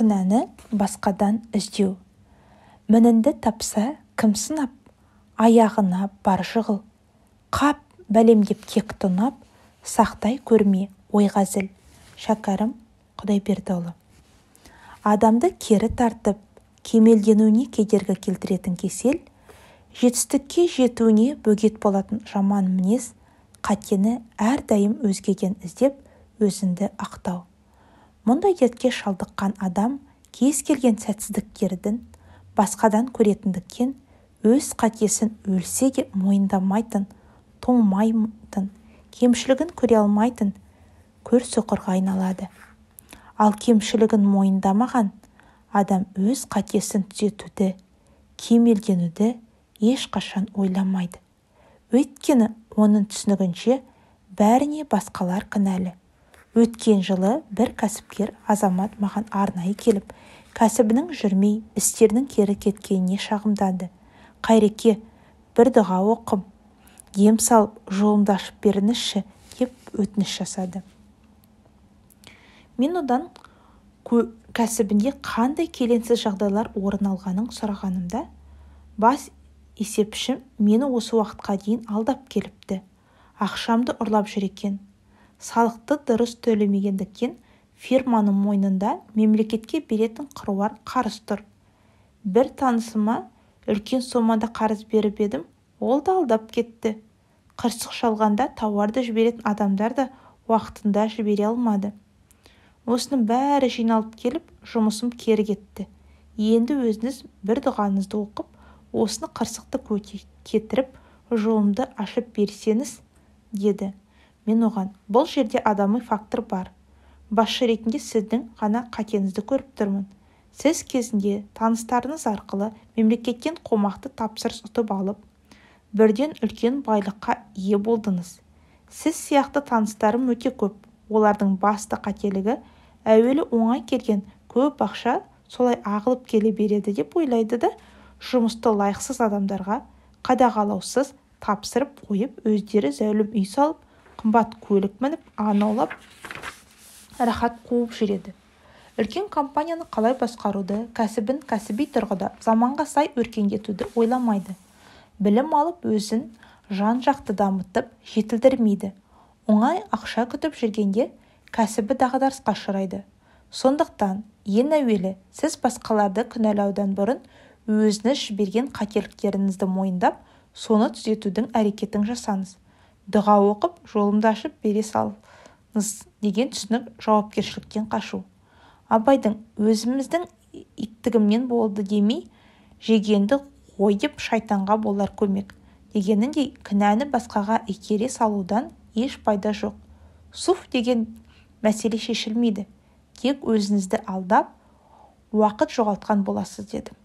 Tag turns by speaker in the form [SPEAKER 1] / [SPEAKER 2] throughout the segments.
[SPEAKER 1] күнәні басқадан іздеу. Мінінді тапса, кім сынап, аяғына бар жығыл. Қап, бәлем деп кек тұнап, сақтай көрме ойға зіл. Шәкәрім Құдайбердіұлы. Адамды кері тартып, кемелденуіне кедергі келтіретін кесел, жетістікке жетуіне бөгет болатын жаман мінез, қатені әрдайым өзгеден іздеп, өзінді ақтау. Мұндай дертке шалдыққан адам кез келген сәтсіздіктердің басқадан көретіндіктен өз қатесін өлсе де мойындамайтын, тоңмайтын, кемшілігін көре алмайтын көр соқырға айналады. Ал кемшілігін мойындамаған адам өз қатесін түзетуді, кемелденуді ешқашан ойламайды. Өйткені оның түсінігінше бәріне басқалар кінәлі. Өткен жылы бір кәсіпкер азамат маған арнайы келіп, кәсібінің жүрмей, істерінің кері кеткеніне шағымдады. Қайреке, бір дұға оқым, ем салып, жолымды ашып беріңізші деп өтініш жасады. Мен одан кәсібінде қандай келеңсіз жағдайлар орын алғанын сұрағанымда, бас есепшім мені осы уақытқа дейін алдап келіпті. Ақшамды ұрлап жүр екен. Салықты дұрыс төлемегендіктен фирманың мойнында мемлекетке беретін қыруар қарыз тұр. Бір танысыма үлкен сомада қарыз беріп едім, ол да алдап кетті. Қырсық шалғанда тауарды жіберетін адамдар да уақытында жібере алмады. Осының бәрі жиналып келіп, жұмысым кері кетті. Енді өзіңіз бір дұғаңызды оқып, осыны қырсықты кетіріп, жолымды ашып берсеңіз, деді. Мен оған, бұл жерде адами фактор бар. Басшы ретінде сіздің ғана қатеңізді көріп тұрмын. Сіз кезінде таныстарыңыз арқылы мемлекеттен қомақты тапсырыс ұтып алып, бірден үлкен байлыққа ие болдыңыз. Сіз сияқты таныстарым өте көп. Олардың басты қателігі әуелі оңай келген көп ақша солай ағылып келе береді деп ойлайды да, жұмысты лайықсыз адамдарға қадағалаусыз тапсырып қойып, өздері зәулім үй салып, қымбат көлік мініп, анаулап, рахат қуып жүреді. Үлкен компанияны қалай басқаруды, кәсібін кәсіби тұрғыда заманға сай өркендетуді ойламайды. Білім алып, өзін жан-жақты дамытып, жетілдірмейді. Оңай ақша күтіп жүргенде кәсібі дағдарысқа ұшырайды. Сондықтан, ең әуелі сіз басқаларды кінәлаудан бұрын өзіңіз жіберген қателіктеріңізді мойындап, соны түзетудің әрекетін жасаңыз. Дұға оқып, жолымды ашып бере салыңыз деген түсінік жауапкершіліктен қашу. Абайдың өзіміздің иттігімнен болды демей, жегенді қойып шайтанға болар көмек дегеніндей, кінәні басқаға итере салудан еш пайда жоқ. Суф деген мәселе шешілмейді. Тек өзіңізді алдап, уақыт жоғалтқан боласыз деді.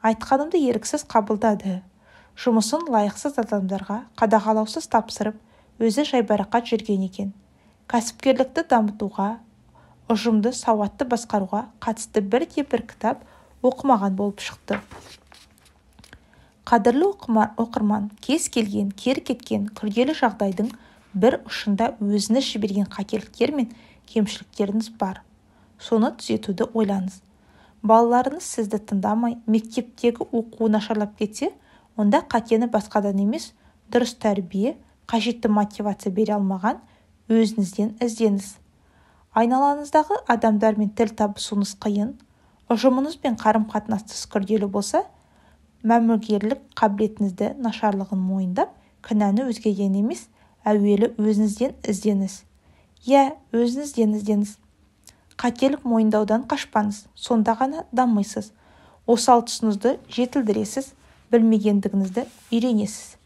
[SPEAKER 1] Айтқанымды еріксіз қабылдады. Жұмысын лайықсыз адамдарға қадағалаусыз тапсырып, өзі жайбарақат жүрген екен. Кәсіпкерлікті дамытуға, ұжымды сауатты басқаруға қатысты бірде-бір кітап оқымаған болып шықты. Қадірлі оқырман, кез келген, кері кеткен күрделі жағдайдың бір ұшында өзіңіз жіберген қателіктер мен кемшіліктеріңіз бар. Соны түзетуді ойлаңыз. Балаларыңыз сізді тыңдамай, мектептегі оқуы нашарлап кетсе, онда қатені басқадан емес, дұрыс тәрбие, қажетті мотивация бере алмаған өзіңізден іздеңіз. Айналаңыздағы адамдармен тіл табысуыңыз қиын, ұжымыңыз бен қарым-қатынастыңыз күрделі болса, мәмілегерлік қабілетіңізді нашарлығын мойындап, кінәні өзгеден емес, әуелі өзіңізден іздеңіз. Өзіңізден іздеңіз. Қателік мойындаудан қашпаңыз, сонда ғана дамисыз. Осал тұсыңызды жетілдіресіз, білмегендігіңізді үйренесіз.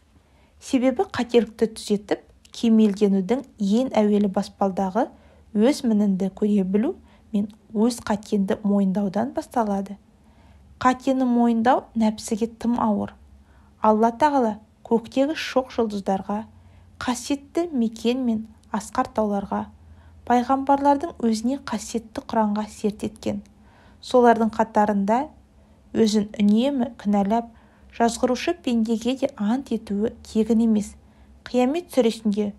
[SPEAKER 1] Себебі қателікті түзетіп, кемелденудің ең әуелі баспалдағы өз мініңді көре білу мен өз қатенді мойындаудан басталады. Қатені мойындау нәпсіге тым ауыр. Алла тағала көктегі шоқ жұлдыздарға, қасиетті мекен мен асқар тауларға, пайғамбарлардың өзіне қасиетті Құранға серт еткен. Солардың қатарында өзін үнемі кінәлап, жазғырушы пендеге де ант етуі тегін емес. Қиямет сүресінде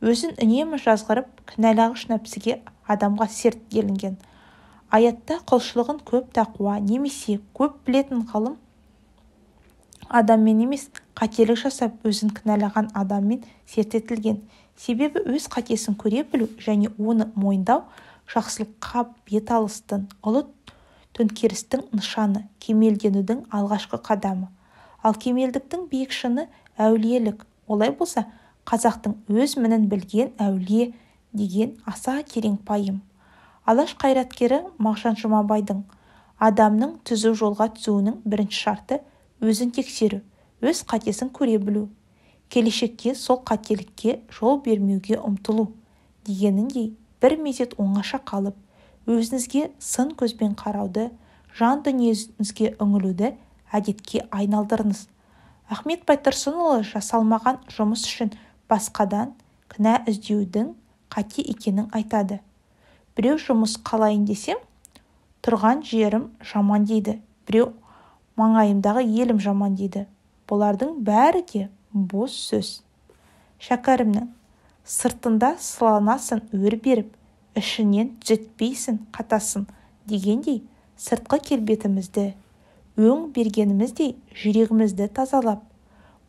[SPEAKER 1] өзін үнемі жазғырып, кінәлағыш нәпсіге адамға серт делінген. Аятта құлшылығын көп тақуа немесе көп білетін ғалым адаммен емес, қателік жасап өзін кінәлаған адаммен серт етілген. Себебі өз қатесін көре білу және оны мойындау жақсылыққа бет алыстың, ұлы төңкерістің нышаны, кемелденудің алғашқы қадамы. Ал кемелдіктің биік шыңы әулиелік. Олай болса, қазақтың өз мінін білген әулие деген аса терең пайым. Алаш қайраткері Мағжан Жұмабайдың адамның түзу жолға түсуінің бірінші шарты өзін тексеру, өз қатесін көре білу, келешекке сол қателікке жол бермеуге ұмтылу дегеніндей, бір мезет оңаша қалып, өзіңізге сын көзбен қарауды, жан дүниеңізге үңілуді әдетке айналдырыңыз. Ахмет Байтұрсынұлы жасалмаған жұмыс үшін басқадан кінә іздеудің қате екенін айтады. Біреу жұмыс қалайын десем, тұрған жерім жаман дейді. Біреу маңайымдағы елім жаман дейді. Бұлардың бәрі де бос сөз. Шәкәрімнің сыртында сыланасың өр беріп, ішінен түзетпейсің қатасын дегендей, сыртқы келбетімізді өң бергеніміздей жүрегімізді тазалап,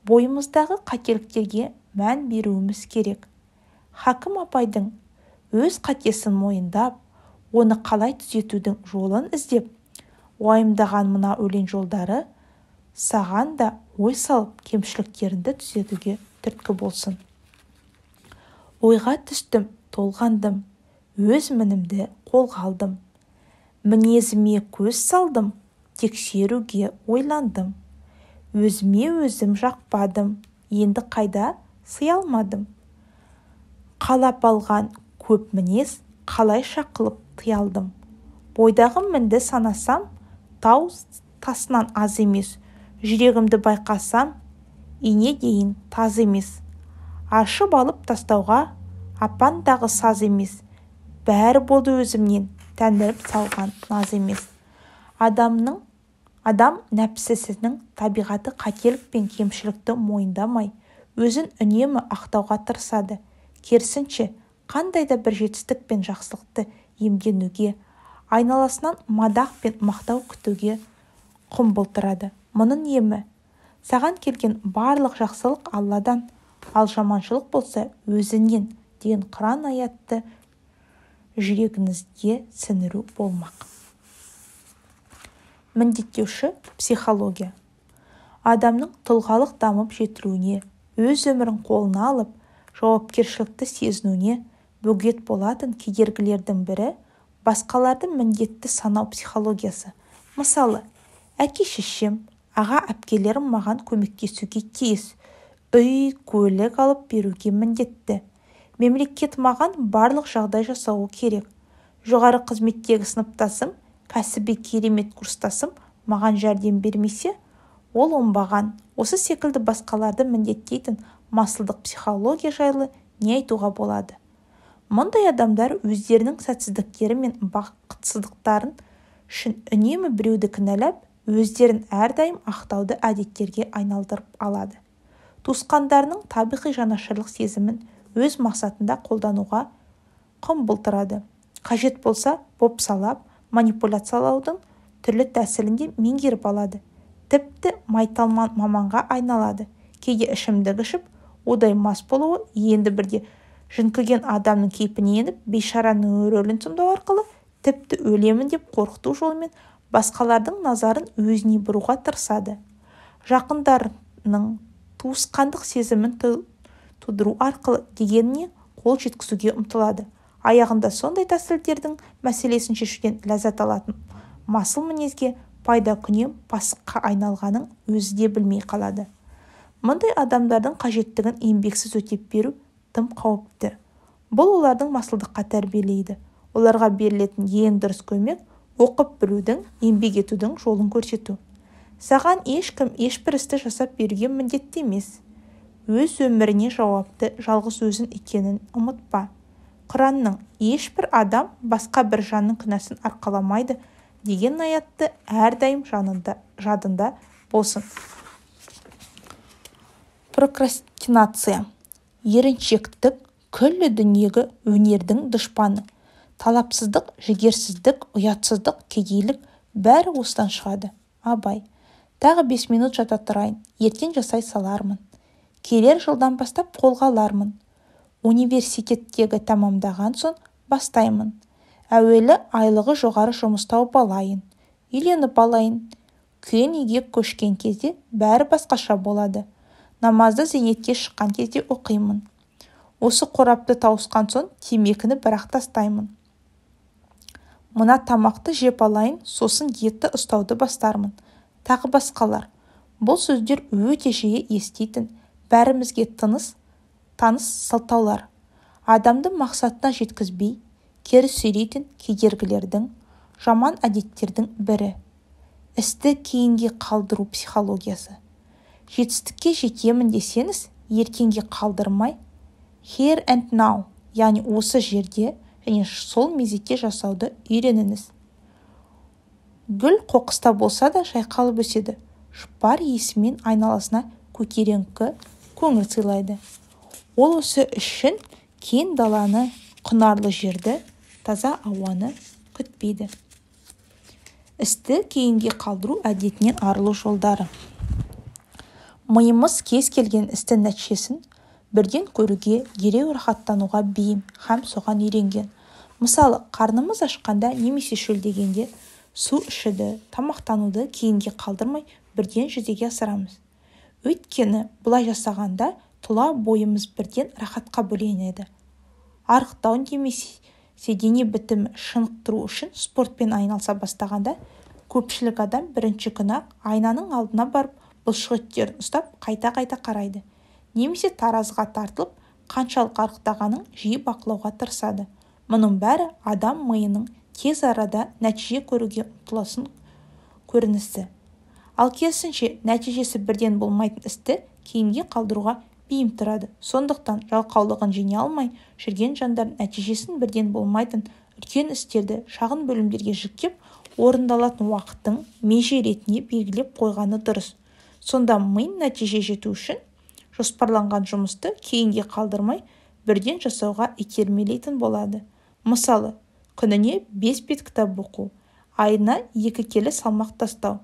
[SPEAKER 1] бойымыздағы қателіктерге мән беруіміз керек. Хакім Абайдың өз қатесін мойындап, оны қалай түзетудің жолын іздеп, уайымдаған мына өлең жолдары саған да ой салып кемшіліктеріңді түзетуге түрткі болсын. Ойға түстім, толғандым, өз мінімді қолға алдым. Мінезіме көз салдым, тексеруге ойландым. Өзіме өзім жақпадым, енді қайда сый алмадым. Қалап алған көп мінез қалай шақылып тыялдым. Бойдағы мінді санасам, тау тасынан аз емес. Жүрегімді байқасам, ине дейін таз емес. Ашып алып тастауға апандағы саз емес. Бәрі болды өзімнен, тәндіріп салған наз емес. Адам нәпсісінің табиғаты қателік пен кемшілікті мойындамай, өзін үнемі ақтауға тырысады. Керісінше, қандай да бір жетістік пен жақсылықты иемденуге, айналасынан мадақ пен мақтау күтуге құмбылтырады. Мұның емі, саған келген барлық жақсылық Алладан, ал жаманшылық болса өзінен деген Құран аятты жүрегіңізге сіңіру болмақ. Міндеттеуші психология. Адамның тұлғалық дамып жетілуіне, өз өмірін қолына алып, жауапкершілікті сезінуіне бөгет болатын кедергілердің бірі басқаларды міндетті санау психологиясы. Мысалы, әке-шешем, аға-әпкелерім маған көмектесуге тиіс, үй, көлік алып беруге міндетті. Мемлекет маған барлық жағдай жасауы керек. Жоғары қызметтегі сыныптасым, кәсіби керемет курстасым маған жәрдем бермесе, ол оңбаған. Осы секілді басқаларды міндеттейтін масылдық психология жайлы не айтуға болады? Мұндай адамдар өздерінің сәтсіздіктері мен бақытсыздықтарын үшін үнемі біреуді кінәлап, өздерін әрдайым ақтауды әдеттерге айналдырып алады. Туысқандарының табиғи жанашырлық сезімін өз мақсатында қолдануға құмбылтырады. Қажет болса, бопсалап, манипуляциялаудың түрлі тәсілінде меңгеріп алады. Тіпті майталман маманға айналады. Кейде ішімдік ішіп, одай мас болуы енді бірде жынкіген адамның кейпіне еніп, бейшараның рөлін сомдау арқылы тіпті өлемін деп қорқыту жолымен басқалардың назарын өзіне бұруға тырысады. Жақындарының туысқандық сезімін тудыру арқылы дегеніне қол жеткізуге ұмтылады. Аяғында сондай тәсілдердің мәселесін шешуден ләззат алатын масыл мінезге пайда күнем пасыққа айналғанын өзі де білмей қалады. Мұндай адамдардың қажеттігін еңбексіз өтеп беру тым қауіпті. Бұл олардың масылдыққа тәрбиелейді. Оларға берілетін ең дұрыс көмек оқып білудің, еңбек етудің жолын көрсету. Саған ешкім ешбір істі жасап беруге міндетті емес. Өз өміріне жауапты жалғыз өзің екенін ұмытпа. Құранның ешбір адам басқа бір жанның күнәсін арқаламайды деген аятты әрдайым жадында болсын. Прокрастинация. Еріншектік күллі дүниеге өнердің дұшпаны. талапсыздық, жігерсіздік, ұятсыздық, кедейлік бәрі осыдан шығады. Абай: тағы 5 минут жата тұрайын, ертең жасай салармын. Келер жылдан бастап қолға алармын. Университеттегі тамамдаған соң бастаймын. Әуелі айлығы жоғары жұмыс тауып алайын, үйленіп алайын. Күйен үйге көшкен кезде бәрі басқаша болады. Намазды зейнетке шыққан кезде оқимын. Осы қорапты тауысқан соң темекіні бірақ тастаймын. Мына тамақты жеп алайын, сосын етті ұстауды бастармын. Тағы басқалар. Бұл сөздер өте жиі еститін, бәрімізге таныс сылтаулар. Адамды мақсатына жеткізбей, кері сүйрейтін кедергілердің, жаман әдеттердің бірі. Істі кейінге қалдыру психологиясы. Жетістікке жетемін десеңіз, ертеңге қалдырмай, here and now, яғни осы жерде және сол мезетте жасауды үйреніңіз. Гүл қоқыста болса да шайқалып өседі. Жұпар иісімен айналасына көтеріңкі көңіл сыйлайды. Ол осы үшін кең даланы, құнарлы жерді, таза ауаны күтпейді. Істі кейінге қалдыру әдетінен арылу жолдары. Миымыз кез келген істің нәтижесін бірден көруге, дереу рахаттануға бейім һәм соған үйренген. Мысалы, қарнымыз ашқанда немесе шөлдегенде су ішуді, тамақтануды кейінге қалдырмай бірден жүзеге асырамыз. Өйткені бұлай жасағанда тұла бойымыз бірден рахатқа бөленеді. Арықтау немесе дене бітімі шынықтыру үшін спортпен айналыса бастағанда көпшілік адам бірінші күні айнаның алдына барып бұлшық еттерін ұстап қайта-қайта қарайды. Немесе таразыға тартылып қаншалық арықтағанын жиі бақылауға тырысады. Мұның бәрі адам миының тез арада нәтиже көруге ұмтылысын көрінісі. Ал керісінше нәтижесі бірден болмайтын істі кейінге қалдыруға бейім тұрады. Сондықтан жалқаулығын жеңе алмай жүрген жандар нәтижесін бірден болмайтын үлкен істерді шағын бөлімдерге жіктеп, орындалатын уақыттың меже ретіне белгілеп қойғаны дұрыс. Сонда ми нәтиже жету үшін жоспарланған жұмысты кейінге қалдырмай бірден жасауға итермелейтін болады. Мысалы, күніне 5 бет кітап оқу, айына 2 келі салмақ тастау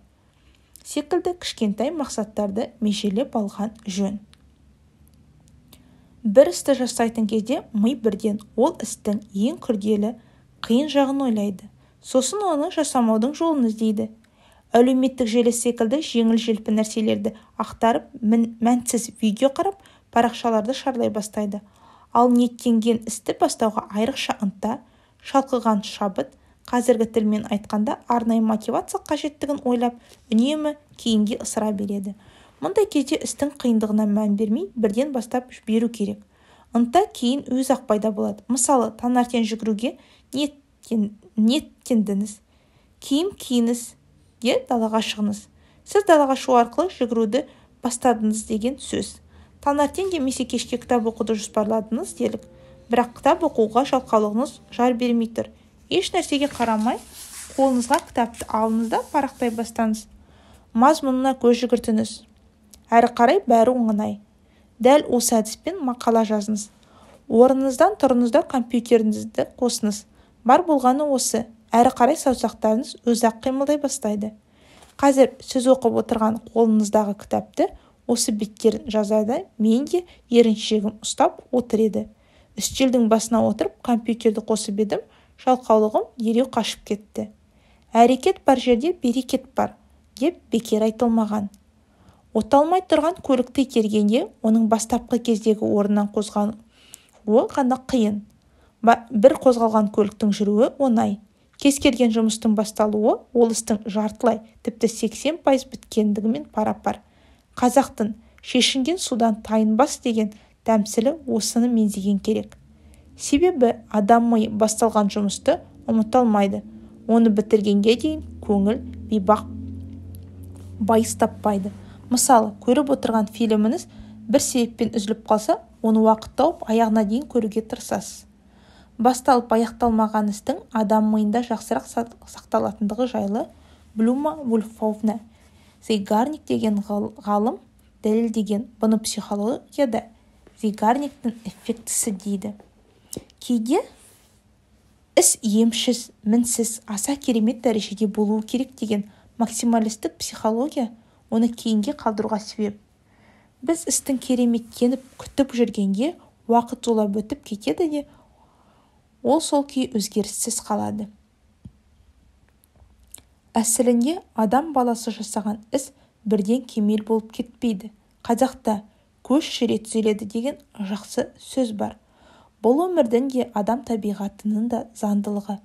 [SPEAKER 1] секілді кішкентай мақсаттарды межелеп алған жөн. Бір істі жасайтын кезде ми бірден ол істің ең күрделі, қиын жағын ойлайды. Сосын оны жасамаудың жолын іздейді. Әлеуметтік желі секілді жеңіл-желпі нәрселерді ақтарып, мәнсіз видео қарап, парақшаларды шарлай бастайды. Ал ниеттенген істі бастауға айрықша ынта, шалқыған шабыт, қазіргі тілмен айтқанда арнайы мотивация қажеттігін ойлап, үнемі кейінге ысыра береді. Мұндай кезде істің қиындығына мән бермей, бірден бастап жіберу керек. Ынта кейін өз-ақ пайда болады. Мысалы, таңертең жүгіруге ниеттендіңіз, киім киіңіз де далаға шығыңыз. Сіз далаға шығу арқылы жүгіруді бастадыңыз деген сөз. Таңертең немесе кешке кітап оқуды жоспарладыңыз делік. Бірақ кітап оқуға жалқаулығыңыз жар бермей тұр. Еш нәрсеге қарамай, қолыңызға кітапты алыңыз да парақтай бастаңыз. Мазмұнына көз жүгіртіңіз. Әрі қарай бәрі оңай. Дәл осы әдіспен мақала жазыңыз. Орныңыздан тұрыңызда компьютеріңізді қосыңыз. Бар болғаны осы. Әрі қарай саусақтарыңыз өз-ақ қимылдай бастайды. Қазір сіз оқып отырған қолыңыздағы кітапты осы беттерін жазарда мен де еріншегім ұстап отыр еді. Үстелдің басына отырып компьютерді қосып едім, жалқаулығым дереу қашып кетті. Әрекет бар жерде берекет бар, деп бекер айтылмаған. Оталмай тұрған көлікті тергенде оның бастапқы кездегі орнынан қозғалуы ғана қиын. Бір қозғалған көліктің жүруі оңай. Кез келген жұмыстың басталуы ол істің жартылай, тіпті 80% біткендігімен пара-пар. Қазақтың шешінген судан тайынбас деген тәмсілі осыны меңзеген керек. Себебі адам миы басталған жұмысты ұмыта алмайды. Оны бітіргенге дейін көңіл бейбақ байыз таппайды. Мысалы, көріп отырған фильміңіз бір себеппен үзіліп қалса, оны уақыт тауып аяғына дейін көруге тырысасыз. Басталып аяқталмаған істің адам миында жақсырақ сақталатындығы жайлы Блюма Вульфовна Zeigarnik деген ғалым дәлелдеген. Бұны психологияда Zeigarниктің эффектісі дейді. Кейде Іс емшіз, мінсіз, аса керемет дәрежеде болуы керек деген максималистік психология оны кейінге қалдыруға себеп. Біз істің кереметтеніп күтіп жүргенге уақыт зулап өтіп кетеді де, ол сол күй өзгеріссіз қалады. Әсілінде адам баласы жасаған іс бірден кемел болып кетпейді. Қазақта көш жүре түзеледі деген жақсы сөз бар. Бұл өмірдің де адам табиғатының да заңдылығы.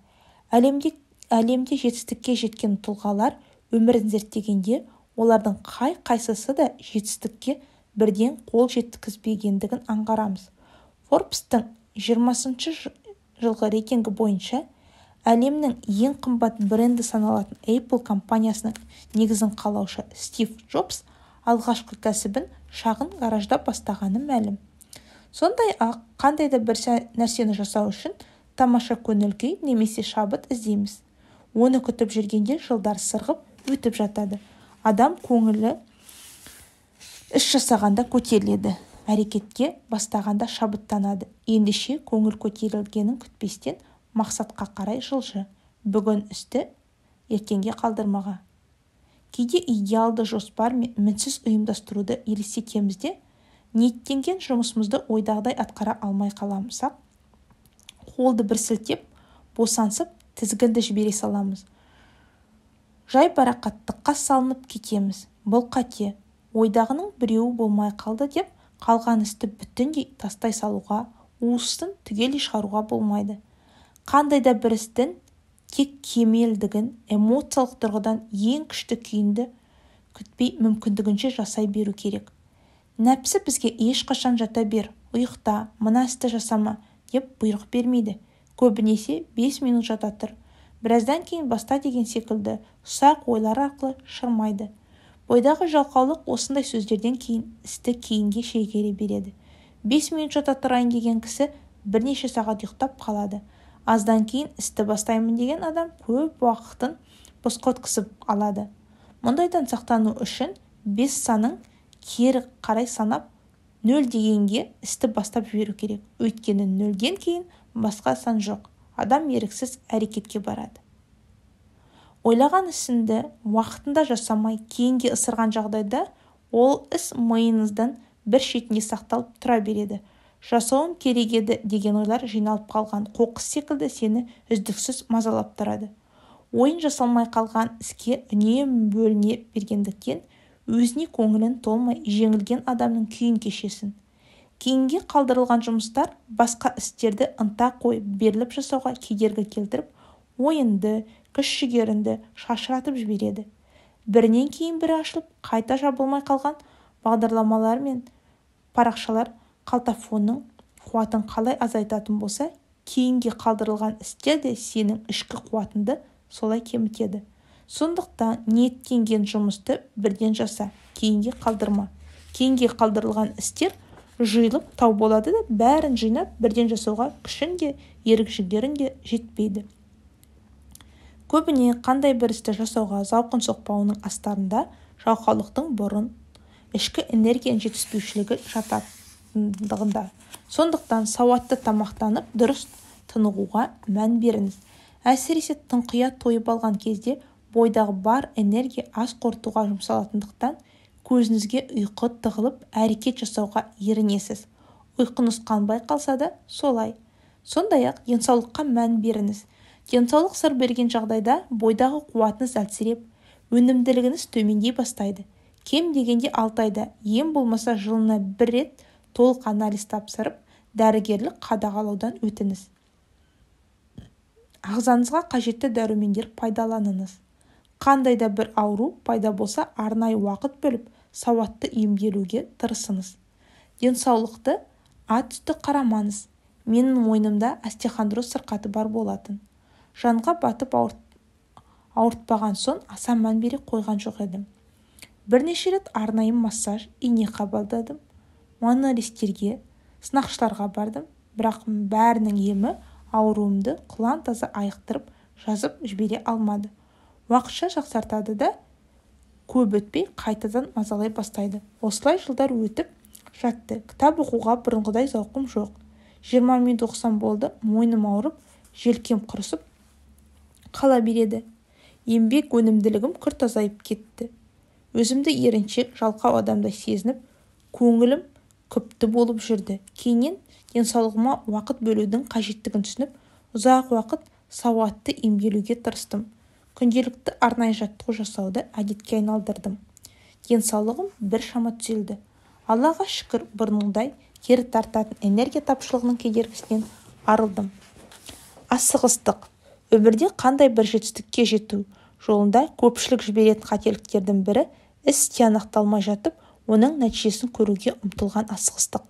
[SPEAKER 1] Әлемде жетістікке жеткен тұлғалар өмірін зерттегенде олардың қай-қайсысы да жетістікке бірден қол жеткізбегендігін аңғарамыз. Forbes-тың 20 жылғы рейтингі бойынша әлемнің ең қымбат бренді саналатын Apple компаниясының негізін қалаушы Стив Джобс алғашқы кәсібін шағын гаражда бастағаны мәлім. Сондай-ақ қандай да бір нәрсені жасау үшін тамаша көңіл-күй немесе шабыт іздейміз. Оны күтіп жүргенде жылдар сырғып өтіп жатады. Адам көңілі іс жасағанда көтеріледі, әрекетке бастағанда шабыттанады. Ендеше көңіл көтерілгенін күтпестен мақсатқа қарай жылжы. Бүгін істі ертеңге қалдырмаға. Кейде идеалды жоспар мен мінсіз ұйымдастыруды елестетеміз де, ниеттенген жұмысымызды ойдағыдай атқара алмай қаламасақ, қолды бір сілтеп, босансып, тізгінді жібере саламыз. Жай барақаттыққа салынып кетеміз. Бұл қате. Ойдағының біреуі болмай қалды деп, қалған істі бүтіндей тастай салуға, уыстын түгелдей шығаруға болмайды. Қандай да бір істің тек кемелдігін, эмоциялық тұрғыдан ең күшті күйінді күтпей мүмкіндігінше жасай беру керек. Нәпсі бізге ешқашан жата бер, ұйықта, мына істі жасама деп бұйрық бермейді. Көбінесе 5 минут жата тұр. Біраздан кейін баста деген секілді ұсақ ойлар арқылы шырмайды. Бойдағы жалқаулық осындай сөздерден кейін істі кейінге шегере береді. 5 минут жата тұрайын деген кісі бірнеше сағат ұйықтап қалады. Аздан кейін істі бастаймын деген адам көп уақытын босқа өткізіп алады. Мұндайдан сақтану үшін 5 санын кері қарай санап 0 дегенге істі бастап жіберу керек. Өйткені 0-ден кейін басқа сан жоқ. Адам еріксіз әрекетке барады. Ойлаған ісіңді уақытында жасамай кейінге ысырған жағдайда ол іс миыңыздың бір шетінде сақталып тұра береді. Жасауым керек еді деген ойлар жиналып қалған қоқыс секілді сені үздіксіз мазалап тұрады. Ойын жасалмай қалған іске үнемі бөліне бергендіктен өзіне көңілін толмай жеңілген адамның күйін кешесің. Кейінге қалдырылған жұмыстар басқа істерді ынта қойып беріліп жасауға кедергі келтіріп, ойынды, күш-жігеріңді шашыратып жібереді. Бірінен кейін бірі ашылып, қайта жабылмай қалған бағдарламалар мен парақшалар қалтафонның қуатын қалай азайтатын болса, кейінге қалдырылған істер де сенің ішкі қуатыңды солай кемітеді. Сондықтан ниеттенген жұмысты бірден жаса, кейінге қалдырма. Кейінге қалдырылған істер жиылып тау болады да, бәрін жинап бірден жасауға күшің де, ерік-жігерің де жетпейді. Көбіне қандай бір істі жасауға зауқын соқпауының астарында жалқаулықтың бұрын ішкі энергияның жетіспеушілігі жататындығында. Сондықтан сауатты тамақтанып, дұрыс тынығуға мән беріңіз. Әсіресе тыңқия тойып алған кезде бойдағы бар энергия аз қорытуға жұмсалатындықтан көзіңізге ұйқы тығылып әрекет жасауға ерінесіз. Ұйқыңыз қанбай қалса да солай. Сондай-ақ денсаулыққа мән беріңіз. Денсаулық сыр берген жағдайда бойдағы қуатыңыз әлсіреп, өнімділігіңіз төмендей бастайды. Кем дегенде 6 айда, ең болмаса жылына 1 рет толық анализ тапсырып, дәрігерлік қадағалаудан өтіңіз. Ағзаңызға қажетті дәрумендер пайдаланыңыз. Қандай да бір ауру пайда болса, арнайы уақыт бөліп, сауатты емделуге тырысыңыз. Денсаулықты ат үсті қарамаңыз. Менің мойнымда остеохондроз сырқаты бар болатын. Жанға батып ауыртпаған соң аса мән бере қойған жоқ едім. Бірнеше рет арнайы массаж, ине қабылдадым. Маnuалистерге, сынақшыларға бардым, бірақ бәрінің емі ауруымды құлан таза айықтырып жазып жібере алмады. Уақытша жақсартады да, көп өтпей қайтадан мазалай бастайды. Осылай жылдар өтіп жатты. Кітап оқуға бұрынғыдай зауқым жоқ. 20 минут оқысам болды, мойным ауырып, желкем құрысып қала береді. Еңбек өнімділігім күрт азайып кетті. Өзімді еріншек, жалқау адамдай сезініп, көңілім күпті болып жүрді. Кейіннен денсаулығыма уақыт бөлудің қажеттігін түсініп, ұзақ уақыт сауатты емделуге тырыстым. Күнделікті арнайы жаттығу жасауды әдетке айналдырдым. Денсаулығым біршама түзелді. Аллаға шүкір, бұрынғыдай кері тартатын энергия тапшылығының кедергісінен арылдым. Асығыстық. Өмірде қандай бір жетістікке жету жолында көпшілік жіберетін қателіктердің бірі іс тиянақталмай жатып, оның нәтижесін көруге ұмтылған асығыстық.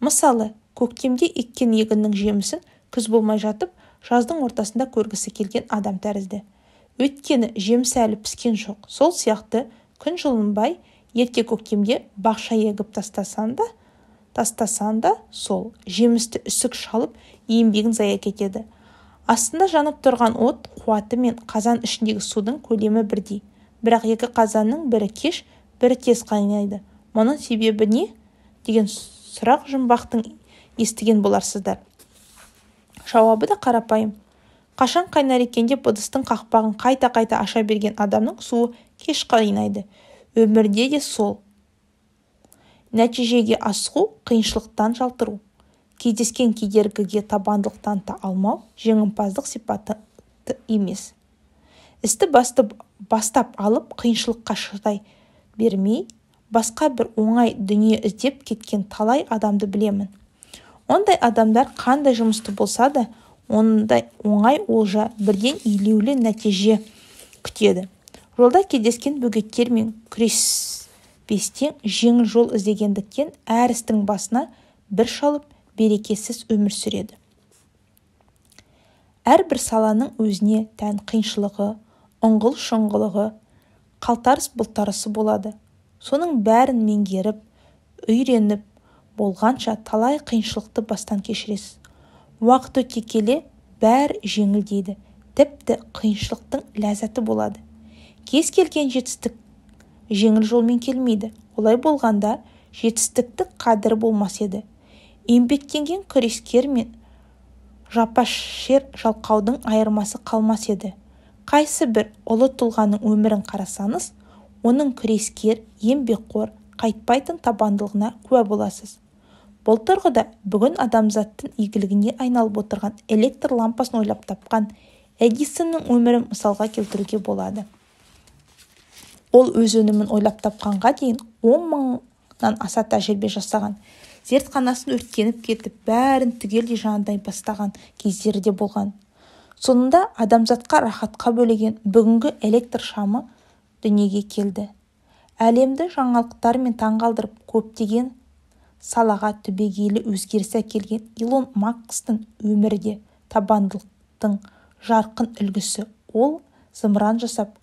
[SPEAKER 1] Мысалы, көктемде еккен егіннің жемісін күз болмай жатып, жаздың ортасында көргісі келген адам тәрізді. Өйткені жемісі әлі піскен жоқ. Сол сияқты күн жылынбай, ерте көктемде бақша егіп тастасан да сол жемісті үсік шалып, еңбегін зая кетеді. Астында жанып тұрған от қуаты мен қазан ішіндегі судың көлемі бірдей. Бірақ екі қазанның бірі кеш, бірі тез қайнайды. Мұның себебі не? Деген сұрақ жұмбақтың естіген боларсыздар. Жауабы да қарапайым. Қашан қайнар екен деп ыдыстың қақпағын қайта-қайта аша берген адамның суы кеш қайнайды. Өмірде де сол. Нәтижеге асығу, қиыншылықтан жалтыру. Кездескен кедергіге табандылық таныта алмау жеңімпаздық сипаты емес. Істі бастап алып қиыншылыққа шыдай бермей, басқа бір оңай дүние іздеп кеткен талай адамды білемін. Ондай адамдар қандай жұмысты болса да, ондай оңай олжа бірден елеулі нәтиже күтеді. Жолда кездескен бөгеттермен күреспестен жеңіл жол іздегендіктен әр істің басына бір шалып, берекесіз өмір сүреді. Әрбір саланың өзіне тән қиыншылығы, ұңғыл-шұңғылығы, қалтарыс-бұлтарысы болады. Соның бәрін меңгеріп, үйреніп болғанша талай қиыншылықты бастан кешіресіз. Уақыт өте келе бәрі жеңілдейді. Тіпті қиыншылықтың ләззаты болады. Кез келген жетістік жеңіл жолмен келмейді. Олай болғанда жетістікті қадірі болмас еді. Еңбектенген күрескер мен жапашер жалқаудың айырмасы қалмас еді. Қайсы бір ұлы тұлғаның өмірін қарасаңыз, оның күрескер, еңбекқор, қайтпайтын табандылығына куә боласыз. Бұл тұрғыда бүгін адамзаттың игілігіне айналып отырған электр лампасын ойлап тапқан Эдисонның өмірін мысалға келтіруге болады. Ол өз өнімін ойлап тапқанға дейін 10 мыңнан аса тәжірибе жасаған. Зертханасын өртеніп кетіп, бәрін түгелдей жандай бастаған кездері де болған. Сонында адамзатқа рахатқа бөлеген бүгінгі электр шамы дүниеге келді. Әлемді жаңалықтармен таңғалдырып, көптеген салаға түбегейлі өзгеріс әкелген Илон Масктың өмірі де табандылықтың жарқын үлгісі. Ол зымыран жасап,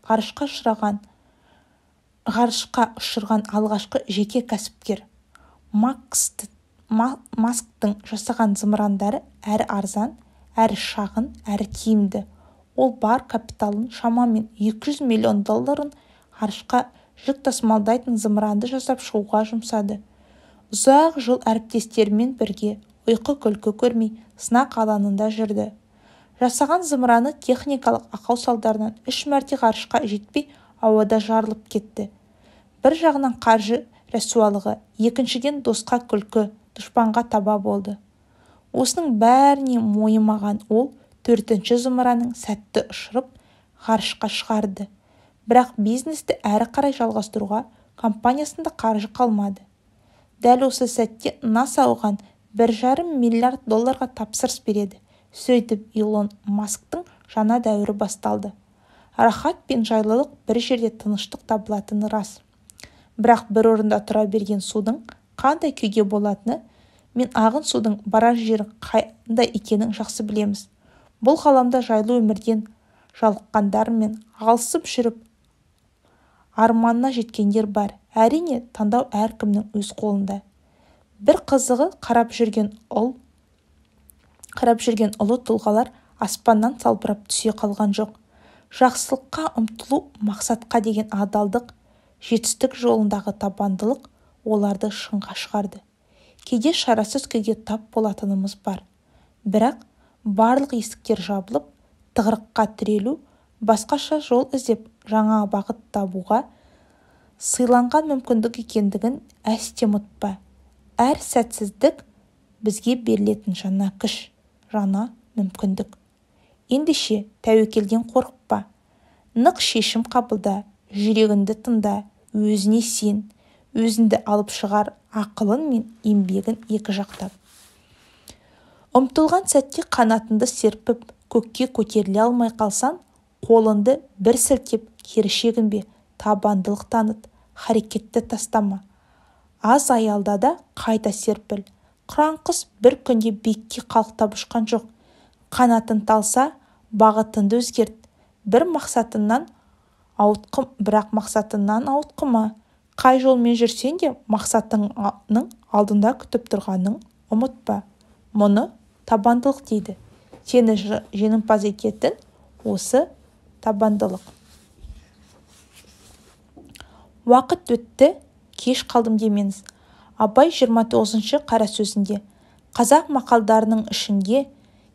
[SPEAKER 1] ғарышқа ұшырған алғашқы жеке кәсіпкер. Масктың жасаған зымырандары әрі арзан, әрі шағын, әрі тиімді. Ол бар капиталын шамамен $200 миллион ғарышқа жүк тасымалдайтын зымыранды жасап шығуға жұмсады. Ұзақ жыл әріптестерімен бірге ұйқы-күлкі көрмей сынақ алаңында жүрді. Жасаған зымыраны техникалық ақау салдарынан 3 мәрте ғарышқа жетпей ауада жарылып кетті. Бір жағынан қаржы рәсуалығы, екіншіден досқа күлкі, дұшпанға таба болды. Осының бәріне мойымаған ол 4-ші зымыранын сәтті ұшырып ғарышқа шығарды. Бірақ бизнесті әрі қарай жалғастыруға компаниясында қаржы қалмады. Дәл осы сәтте NASA оған $1,5 миллиард тапсырыс береді. Сөйтіп Илон Масктың жаңа дәуірі басталды. Рахат пен жайлылық бір жерде тыныштық табылатыны рас. Бірақ бір орында тұра берген судың қандай күйге болатыны мен ағын судың барар жері қандай екенін жақсы білеміз. Бұл ғаламда жайлы өмірден жалыққандар мен алысып жүріп арманына жеткендер бар. Әрине, таңдау әркімнің өз қолында. Бір қызығы қарап жүрген ұлы тұлғалар аспаннан салбырап түсе қалған жоқ. Жақсылыққа ұмтылу, мақсатқа деген адалдық, жетістік жолындағы табандылық оларды шыңға шығарды. Кейде шарасыз күйге тап болатынымыз бар. Бірақ барлық есіктер жабылып, тығырыққа тірелу, басқаша жол іздеп жаңа бағыт табуға сыйланған мүмкіндік екендігін әсте ұмытпа. Әр сәтсіздік бізге берілетін жаңа күш, жаңа мүмкіндік. Ендеше тәуекелден қорықпа. Нық шешім қабылда, жүрегіңді тыңда, өзіне сен, өзіңді алып шығар ақылың мен еңбегін екі жақтап. Ұмтылған сәтте қанатыңды серпіп, көкке көтеріле алмай қалсаң, қолыңды бір сілтеп, кері шегінбе, табандылық таныт, харекетті тастама. Аз аялда да қайта серпіл. Қыран құс бір күнде биікке қалықтап ұшқан жоқ. Қанатын талса, бағытыңды өзгерт. Бірақ мақсатыңнан ауытқыма. Қай жолмен жүрсең де мақсатыңның алдында күтіп тұрғанын ұмытпа. Мұны табандылық дейді. Сені жеңімпаз ететін осы табандылық. Уақыт өтті, кеш қалдым демеңіз. Абай 29-шы қара сөзінде қазақ мақалдарының ішінде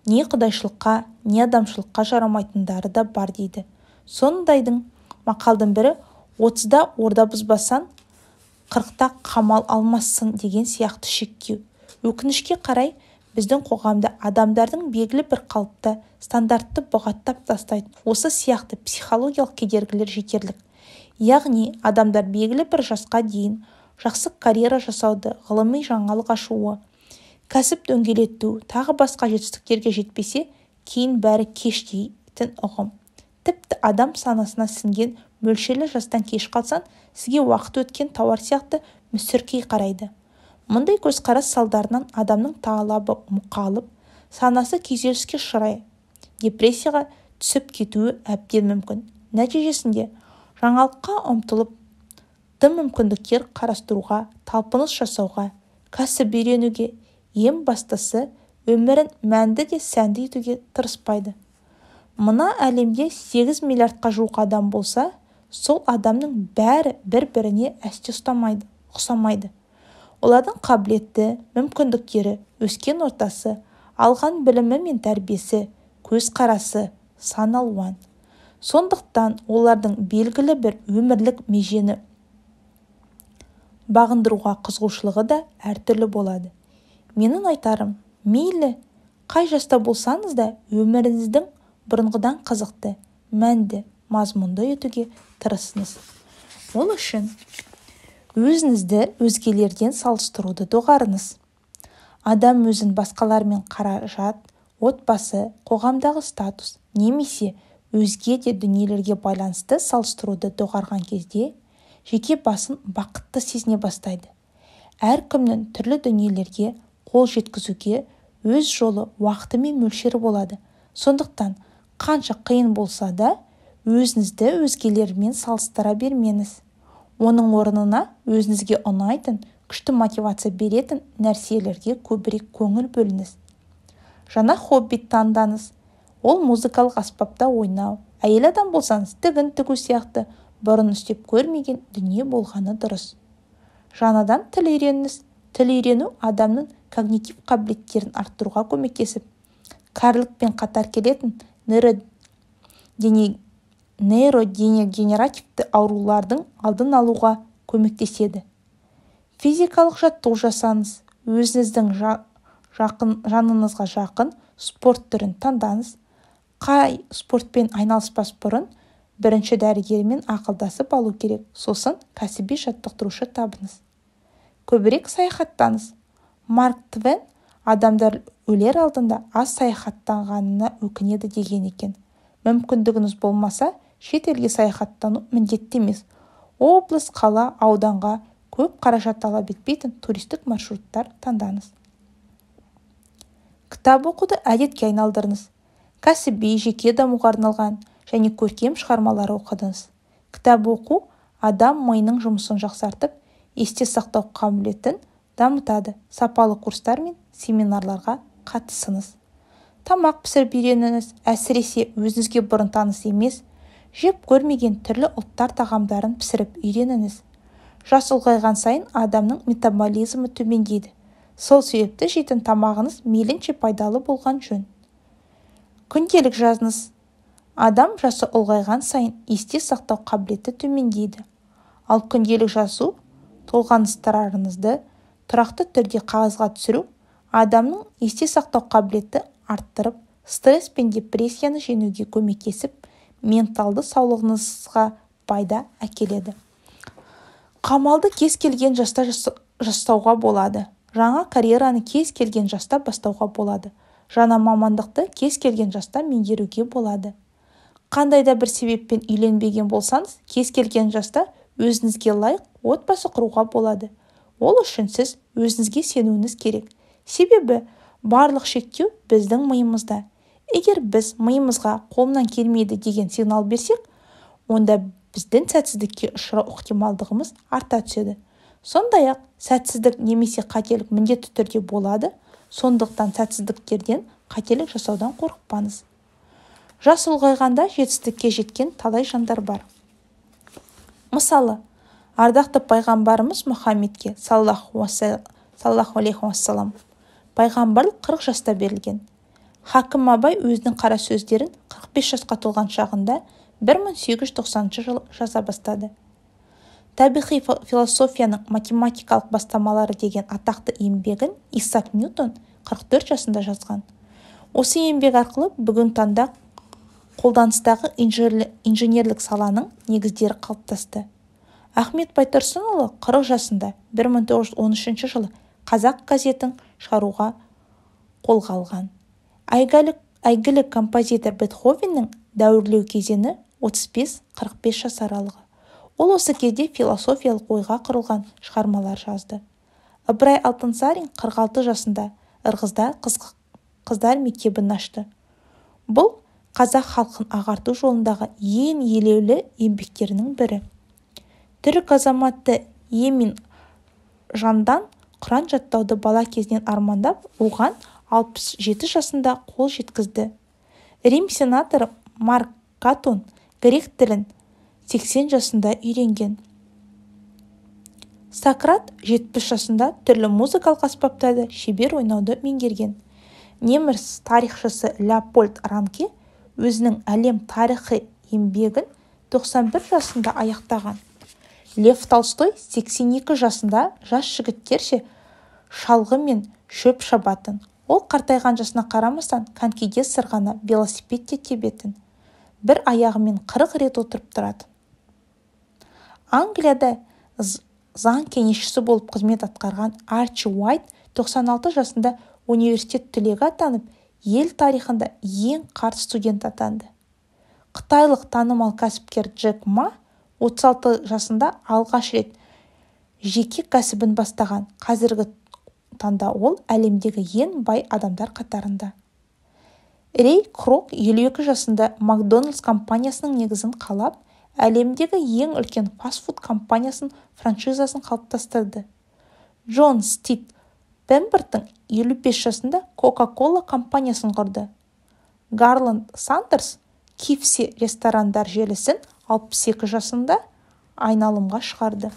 [SPEAKER 1] не құдайшылыққа, не адамшылыққа жарамайтындары да бар дейді. Сондайдың мақалдың бірі 30-да орда бұзбасан, 40-та қамал алмассың деген сияқты шектеу. Өкінішке қарай, біздің қоғамда адамдардың белгілі бір қалыпта стандартты бұғаттап тастайтын осы сияқты психологиялық кедергілер жетерлік. Яғни адамдар белгілі бір жасқа дейін жақсы карьера жасауды, ғылыми жаңалық ашуы, кәсіп дөңгелету, тағы басқа жетістіктерге жетпесе, кейін бәрі кеш дейтін ұғым. Тіпті адам санасына сіңген мөлшерлі жастан кеш қалсан, сізге уақыт өткен тауар сияқты мүсіркей қарайды. Мұндай көзқарас салдарынан адамның талабы мұқалып, санасы күйзеліске ұшырай, депрессияға түсіп кетуі әбден мүмкін. Нәтижесінде жаңалыққа ұмтылып, тың мүмкіндіктер қарастыруға, талпыныс жасауға, кәсіп үйренуге, ең бастысы өмірін мәнді де сәнді етуге тырыспайды. Мына әлемде 8 миллиардқа жуық адам болса, сол адамның бәрі бір-біріне әсте ұқсамайды. Олардың қабілеті, мүмкіндіктері, өскен ортасы, алған білімі мен тәрбиесі, көзқарасы сан алуан. Сондықтан олардың белгілі бір өмірлік межені бағындыруға қызығушылығы да әртүрлі болады. Менің айтарым, мейлі қай жаста болсаңыз да өміріңіздің бұрынғыдан қызықты, мәнді, мазмұнды етуге тырысыңыз. Ол үшін өзіңізді өзгелерден салыстыруды доғарыңыз. Адам өзін басқалармен қаражат, отбасы, қоғамдағы статус немесе өзге де дүниелерге байланысты салыстыруды доғарған кезде жеке басын бақытты сезіне бастайды. Әркімнің түрлі дүниелерге қол жеткізуге өз жолы, уақыты мен мөлшері болады. Сондықтан қанша қиын болса да өзіңізді өзгелермен салыстыра бермеңіз. Оның орнына өзіңізге ұнайтын, күшті мотивация беретін нәрселерге көбірек көңіл бөліңіз. Жаңа хобби таңдаңыз. Ол музыкалық аспапта ойнау. Әйел адам болсаңыз, тігін тігу сияқты бұрын істеп көрмеген дүние болғаны дұрыс. Жаңадан тіл үйреніңіз. Тіл үйрену адамның когнитив қабілеттерін арттыруға көмектесіп, кәрілікпен қатар келетін нейродегенеративті аурулардың алдын алуға көмектеседі. Физикалық жаттығу жасаңыз. Өзіңіздің жаныңызға жақын спорт түрін таңдаңыз. Қай спортпен айналыспас бұрын бірінші дәрігермен ақылдасып алу керек. Сосын кәсіби жаттықтырушы табыңыз. Көбірек саяхаттаңыз. Марк Твен адамдар өлер алдында аз саяхаттағанына өкінеді деген екен. Мүмкіндігіңіз болмаса, шет елге саяхаттану міндетті емес. Облыс, қала, ауданға көп қаражат талап етпейтін туристік маршруттар таңдаңыз. Кітап оқуды әдетке айналдырыңыз. Кәсіби, жеке дамуға арналған және көркем шығармалар оқыдыңыз. Кітап оқу адам миының жұмысын жақсартып, есте сақтау қабілетін дамытады. Сапалы курстар мен семинарларға қатысыңыз. Тамақ пісіріп үйреніңіз. Әсіресе өзіңізге бұрын таныс емес, жеп көрмеген түрлі ұлттар тағамдарын пісіріп үйреніңіз. Жас ұлғайған сайын адамның метаболизмі төмендейді. Сол себепті жейтін тамағыңыз мейлінше пайдалы болған жөн. Күнделік жазыңыз. Адам жасы ұлғайған сайын есте сақтау қабілеті төмендейді. Ал күнделік жазу толғаныстарыңызды тұрақты түрде қағазға түсіру адамның есте сақтау қабілеті арттырып, стресс пен депрессияны жеңуге көмектесіп, менталды саулығыңызға пайда әкеледі. Қамалды кез келген жаста жастауға болады. Жаңа карьераны кез келген жаста бастауға болады. Жаңа мамандықты кез келген жаста меңгеруге болады. Қандай да бір себеппен үйленбеген болсаңыз, кез келген жаста өзіңізге лайық отбасы құруға болады. Ол үшін сіз өзіңізге сенуіңіз керек. Себебі барлық шектеу біздің миымызда. Егер біз миымызға қолымнан келмейді деген сигнал берсек, онда біздің сәтсіздікке ұшырау ықтималдығымыз арта түседі. Сондай-ақ сәтсіздік немесе қателік міндетті түрде болады. Сондықтан сәтсіздіктерден, қателік жасаудан қорықпаңыз. Жас ұлғайғанда жетістікке жеткен талай жандар бар. Мысалы, ардақты пайғамбарымыз Мұхаммедке саллаллаху алейхи уассалам пайғамбарлық 40 жаста берілген. Хакім Абай өзінің қара сөздерін 45 жасқа толған шағында 1890 жылы жаза бастады. Табиғи философияның математикалық бастамалары деген атақты еңбегін Исаак Ньютон 44 жасында жазған. Осы еңбек арқылы бүгін таңда қолданыстағы инженерлік саланың негіздері қалыптасты. Ахмет Байтұрсынұлы 40 жасында 1913 жылы Қазақ газетін шығаруға қолға алған. Әйгілі композитор Бетховеннің дәуірлеу кезеңі 35-45 жас аралығы. Ол осы кезде философиялық ойға құрылған шығармалар жазды. Ыбырай Алтынсарин 46 жасында Ырғызда қыздар мектебін ашты. Бұл қазақ халқын ағарту жолындағы ең елеулі еңбектерінің бірі. Түрік азаматы Емин Жандан Құран жаттауды бала кезінен армандап, оған 67 жасында қол жеткізді. Рим сенаторы Марк Катон грек тілін 80 жасында үйренген. Сократ 70 жасында түрлі музыкалық аспаптарды шебер ойнауды меңгерген. Неміс тарихшысы Леопольд Ранке өзінің әлем тарихы еңбегін 91 жасында аяқтаған. Лев Толстой 82 жасында жас жігіттерше шалғы мен шөп шабатын. Ол қартайған жасына қарамастан конькиге сырғаны, велосипедте тебетін. Бір аяғымен 40 рет отырып тұрады. Англияда заң кеңесшісі болып қызмет атқарған Арчи Уайт 96 жасында университет түлегі атанып, ел тарихында ең қарт студент атанды. Қытайлық танымал кәсіпкер Джек Ма 36 жасында алғаш рет жеке кәсібін бастаған. Қазіргі таңда ол әлемдегі ең бай адамдар қатарында. Рей Крок 52 жасында Макдональдс компаниясының негізін қалап, әлемдегі ең үлкен фастфуд компаниясының франшизасын қалыптастырды. Джон Стит Пембертон 55 жасында Кока-Кола компаниясын құрды. Гарланд Сандерс KFC ресторандар желісін 62 жасында айналымға шығарды.